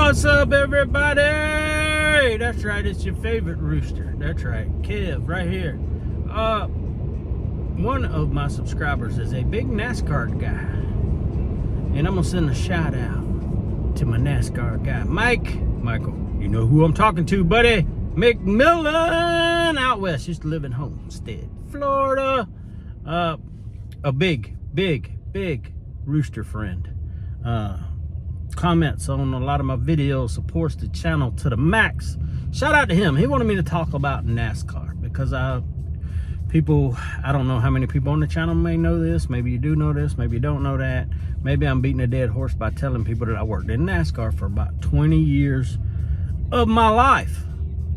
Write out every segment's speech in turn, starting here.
What's up, everybody? That's right, it's your favorite rooster. That's right, Kev, right here. One of my subscribers is a big NASCAR guy, and I'm gonna send a shout out to my NASCAR guy, Michael. You know who I'm talking to, buddy? McMillan out west. Used to live in Homestead, Florida. A big rooster friend. Comments on a lot of my videos, supports the channel to the max. Shout out to him. He wanted me to talk about NASCAR because I don't know how many people on the channel may know this. Maybe you do know this, maybe you don't know that. Maybe I'm beating a dead horse by telling people that I worked in NASCAR for about 20 years of my life.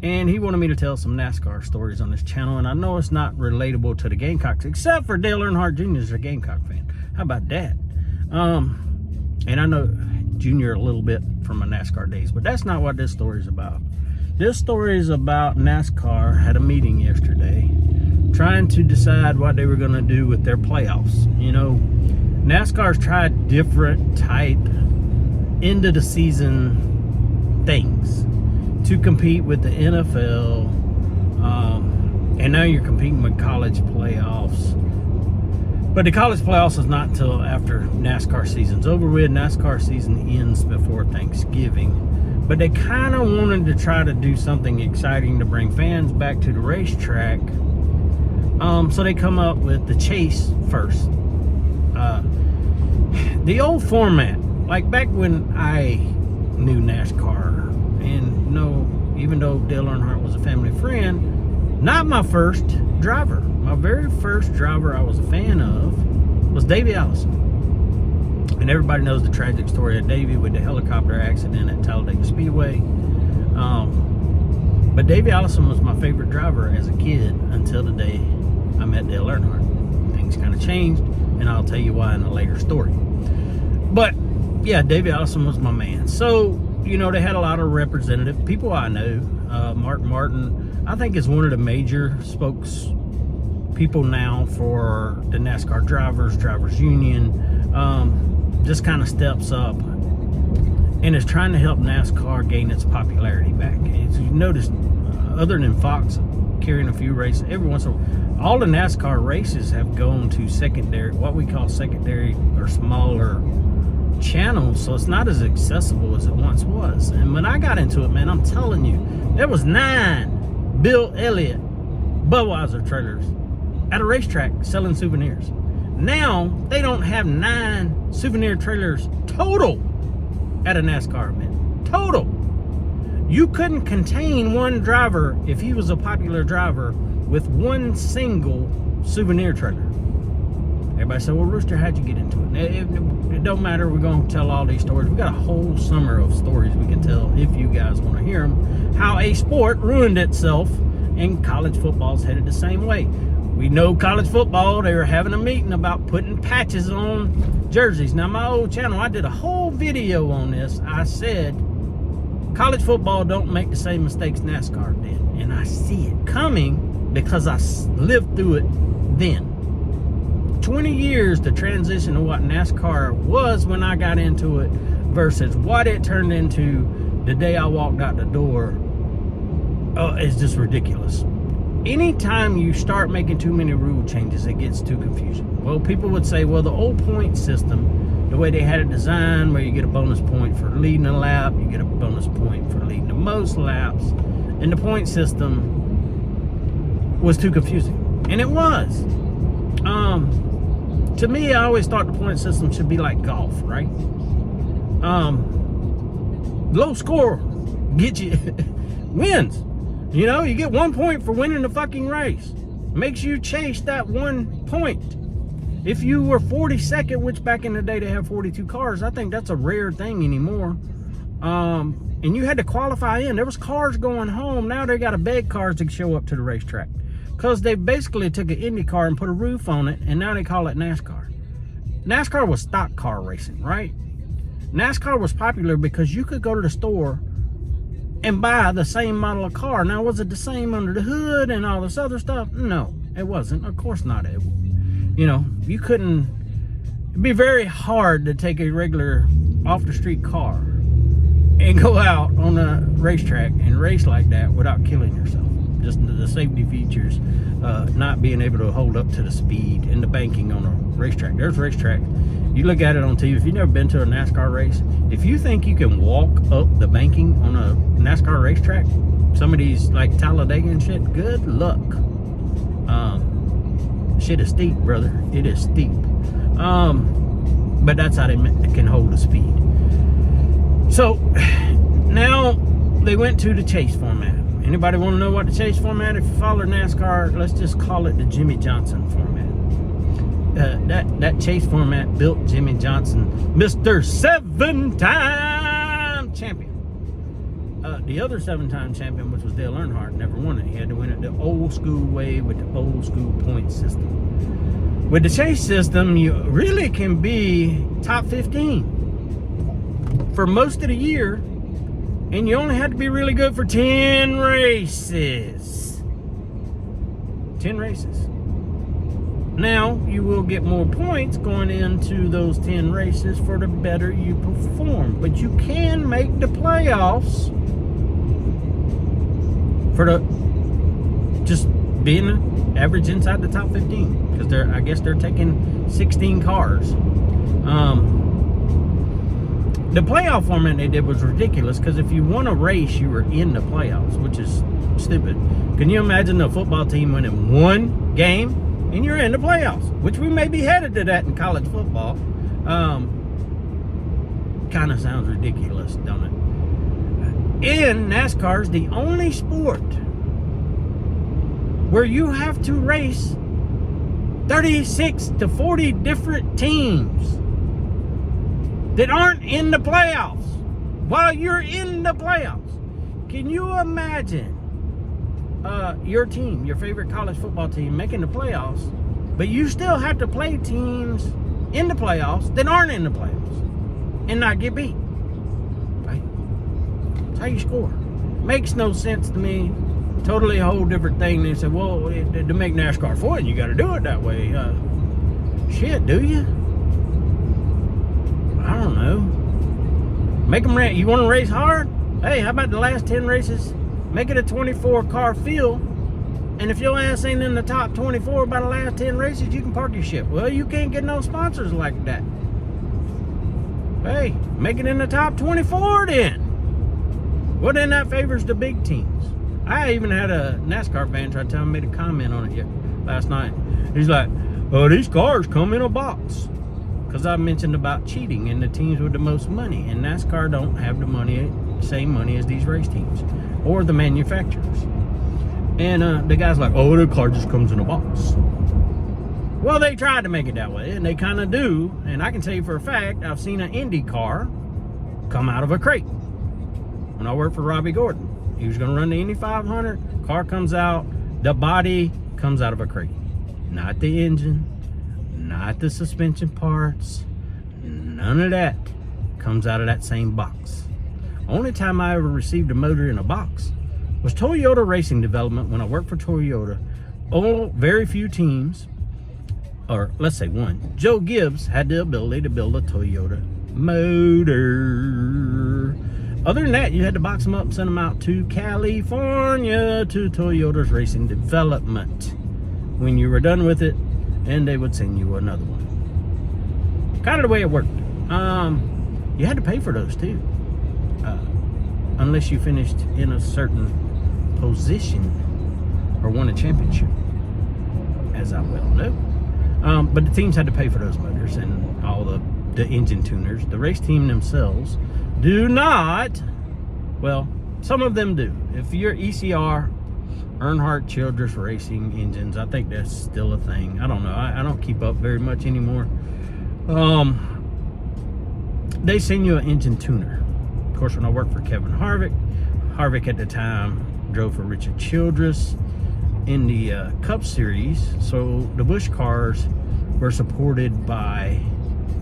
And he wanted me to tell some NASCAR stories on this channel, and I know it's not relatable to the Gamecocks, except for Dale Earnhardt Jr. is a Gamecock fan. How about that? And I know Junior a little bit from my NASCAR days, but that's not what this story is about. This story is about NASCAR had a meeting yesterday trying to decide what they were going to do with their playoffs. You know, NASCAR's tried different type end of the season things to compete with the NFL, and now you're competing with college playoffs. But the college playoffs is not until after NASCAR season's over with. NASCAR season ends before Thanksgiving. But they kind of wanted to try to do something exciting to bring fans back to the racetrack. So they come up with the chase first. The old format, like back when I knew NASCAR, and even though Dale Earnhardt was a family friend, not my first driver. My very first driver I was a fan of was Davey Allison. And everybody knows the tragic story of Davey with the helicopter accident at Talladega Speedway. But Davey Allison was my favorite driver as a kid until the day I met Dale Earnhardt. Things kind of changed, and I'll tell you why in a later story. But yeah, Davey Allison was my man. So, you know, they had a lot of representative people I know. Mark Martin, I think, is one of the major spokespeople now for the NASCAR Drivers Union. Just kind of steps up and is trying to help NASCAR gain its popularity back. As you notice, other than Fox carrying a few races, every once in a while, all the NASCAR races have gone to secondary, what we call secondary or smaller channels, so it's not as accessible as it once was. And when I got into it, man, I'm telling you, there was 9 Bill Elliott Budweiser trailers at a racetrack selling souvenirs. Now they don't have 9 souvenir trailers total at a NASCAR event. Total. You couldn't contain one driver, if he was a popular driver, with one single souvenir trailer. Everybody said, well, Rooster, how'd you get into it? It don't matter. We're going to tell all these stories. We got a whole summer of stories we can tell if you guys want to hear them. How a sport ruined itself, and college football's headed the same way. We know college football, they were having a meeting about putting patches on jerseys. Now, my old channel, I did a whole video on this. I said, college football don't make the same mistakes NASCAR did. And I see it coming because I lived through it then. 20 years to transition to what NASCAR was when I got into it versus what it turned into the day I walked out the door. It's just ridiculous. Anytime you start making too many rule changes, it gets too confusing. Well, people would say, well, the old point system, the way they had it designed, where you get a bonus point for leading a lap, you get a bonus point for leading the most laps, and the point system was too confusing. And it was. To me, I always thought the point system should be like golf, right? Low score gets you wins. You know, you get 1 point for winning the fucking race. Makes you chase that 1 point. If you were 42nd, which back in the day they had 42 cars, I think that's a rare thing anymore. And you had to qualify in. There was cars going home. Now they got to beg cars to show up to the racetrack. Because they basically took an Indy car and put a roof on it, and now they call it NASCAR. NASCAR was stock car racing, right? NASCAR was popular because you could go to the store and buy the same model of car. Now, was it the same under the hood and all this other stuff? No, it wasn't. Of course not. You know, you couldn't It'd be very hard to take a regular off-the-street car and go out on a racetrack and race like that without killing yourself. Just the safety features, not being able to hold up to the speed and the banking on a racetrack. There's racetracks. You look at it on TV. If you've never been to a NASCAR race, if you think you can walk up the banking on a NASCAR racetrack, some of these like Talladega and shit, good luck. Shit is steep, brother. It is steep. But that's how they can hold the speed. So now they went to the chase format. Anybody want to know what the chase format? If you follow NASCAR, let's just call it the Jimmy Johnson format. That chase format built Jimmy Johnson, Mr. 7-time champion. The other 7-time champion, which was Dale Earnhardt, never won it. He had to win it the old school way with the old school point system. With the chase system, you really can be top 15 for most of the year, and you only had to be really good for 10 races. 10 races. Now, you will get more points going into those 10 races for the better you perform. But you can make the playoffs for the just being an average inside the top 15. Because I guess they're taking 16 cars. The playoff format they did was ridiculous because if you won a race, you were in the playoffs, which is stupid. Can you imagine a football team winning one game and you're in the playoffs? Which we may be headed to that in college football. Kind of sounds ridiculous, don't it? And NASCAR is the only sport where you have to race 36 to 40 different teams that aren't in the playoffs while you're in the playoffs. Can you imagine your team, your favorite college football team, making the playoffs, but you still have to play teams in the playoffs that aren't in the playoffs and not get beat? Right? That's how you score. Makes no sense to me. Totally a whole different thing. They said, well, to make NASCAR fun, you got to do it that way. Shit, do you? I don't know. Make them race. You want to race hard? Hey, how about the last 10 races? Make it a 24-car field. And if your ass ain't in the top 24 by the last 10 races, you can park your ship. Well, you can't get no sponsors like that. Hey, make it in the top 24 then. Well, then that favors the big teams. I even had a NASCAR fan try to tell me, made a comment on it last night. He's like, oh, these cars come in a box. Because I mentioned about cheating and the teams with the most money. And NASCAR don't have the money, same money as these race teams. Or the manufacturers. And the guy's like, oh, the car just comes in a box. Well, they tried to make it that way. And they kind of do. And I can tell you for a fact, I've seen an Indy car come out of a crate. When I worked for Robbie Gordon. He was going to run the Indy 500. Car comes out. The body comes out of a crate. Not the engine. Not the suspension parts. None of that comes out of that same box. Only time I ever received a motor in a box was Toyota Racing Development when I worked for Toyota. Very few teams, or let's say one, Joe Gibbs had the ability to build a Toyota motor. Other than that, you had to box them up and send them out to California to Toyota's Racing Development. When you were done with it, and they would send you another one. Kind of the way it worked. You had to pay for those too. Unless you finished in a certain position or won a championship, as I well know. But the teams had to pay for those motors and all the engine tuners. The race team themselves do not. Well, some of them do. If you're ECR, Earnhardt Childress Racing engines, I think that's still a thing. I don't know. I don't keep up very much anymore. They send you an engine tuner. Of course, when I worked for Kevin Harvick at the time drove for Richard Childress in the Cup Series. So the Busch cars were supported by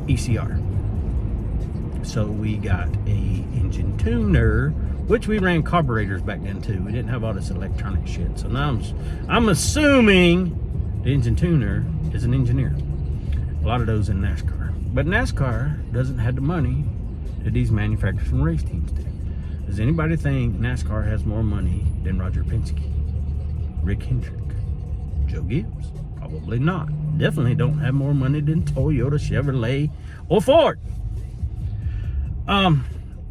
ECR. So we got a engine tuner, which we ran carburetors back then too. We didn't have all this electronic shit. So now I'm assuming the engine tuner is an engineer. A lot of those in NASCAR. But NASCAR doesn't have the money that these manufacturers and race teams do. Does anybody think NASCAR has more money than Roger Penske, Rick Hendrick, Joe Gibbs? Probably not. Definitely don't have more money than Toyota, Chevrolet, or Ford.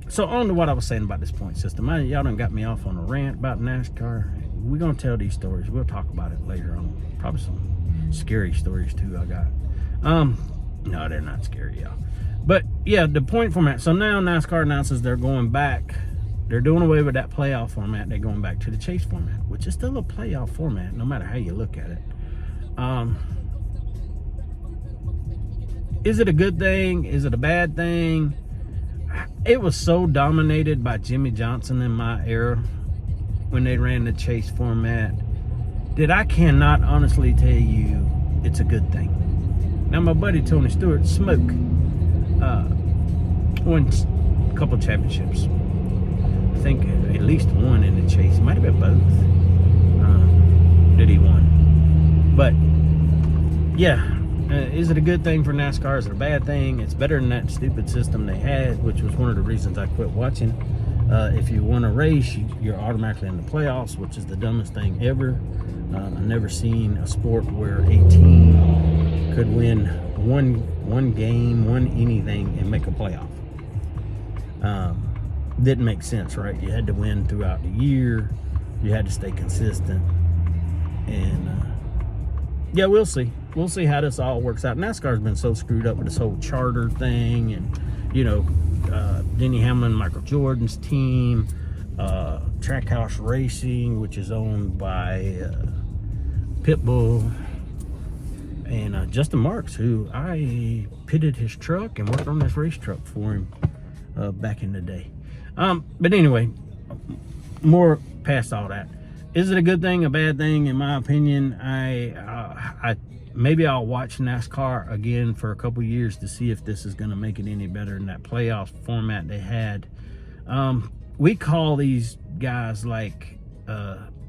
So on to what I was saying about this point system. Y'all done got me off on a rant about NASCAR. We're gonna tell these stories. We'll talk about it later on. Probably some scary stories too I got. No, they're not scary, y'all. But yeah, the point format. So now NASCAR announces they're going back. They're doing away with that playoff format. They're going back to the chase format, which is still a playoff format, no matter how you look at it. Is it a good thing? Is it a bad thing? It was so dominated by Jimmy Johnson in my era when they ran the chase format that I cannot honestly tell you it's a good thing. Now my buddy Tony Stewart, Smoke, won a couple championships. I think at least one in the chase. It might have been both that he won. But yeah, is it a good thing for NASCAR? Is it a bad thing? It's better than that stupid system they had, which was one of the reasons I quit watching. If you won a race, you're automatically in the playoffs, which is the dumbest thing ever. I've never seen a sport where a team could win one game, one anything, and make a playoff. Didn't make sense, right? You had to win throughout the year. You had to stay consistent. And yeah, we'll see. We'll see how this all works out. NASCAR's been so screwed up with this whole charter thing, and you know, Denny Hamlin, Michael Jordan's team, Trackhouse Racing, which is owned by Pitbull, and Justin Marks, who I pitted his truck and worked on this race truck for him back in the day. But anyway, more past all that. Is it a good thing, a bad thing? In my opinion, I maybe I'll watch NASCAR again for a couple years to see if this is going to make it any better than that playoff format they had. We call these guys like,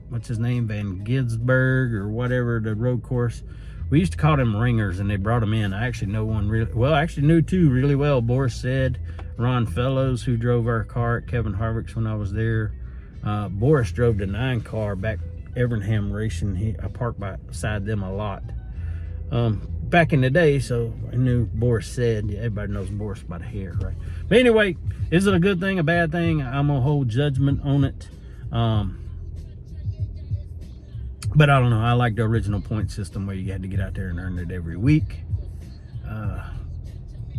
what's his name, Van Gisbergen or whatever, the road course. We used to call them ringers, and they brought them in. I actually know one really well. I actually knew two really well. Boris said, Ron Fellows, who drove our car at Kevin Harvick's when I was there. Boris drove the 9 car back Evernham Racing. I parked beside them a lot back in the day, so I knew Boris said. Yeah, everybody knows Boris by the hair, right? But anyway, is it a good thing, a bad thing? I'm gonna hold judgment on it. But I don't know. I like the original point system where you had to get out there and earn it every week.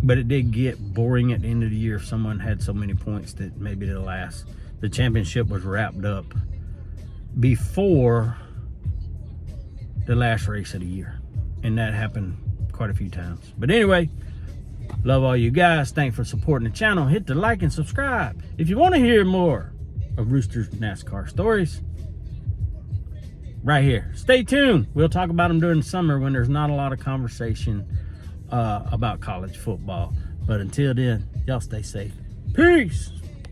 But it did get boring at the end of the year if someone had so many points that maybe the championship was wrapped up before the last race of the year. And that happened quite a few times. But anyway, love all you guys. Thanks for supporting the channel. Hit the like and subscribe. If you want to hear more of Rooster's NASCAR stories, right here. Stay tuned. We'll talk about them during the summer when there's not a lot of conversation about college football. But until then, y'all stay safe. Peace.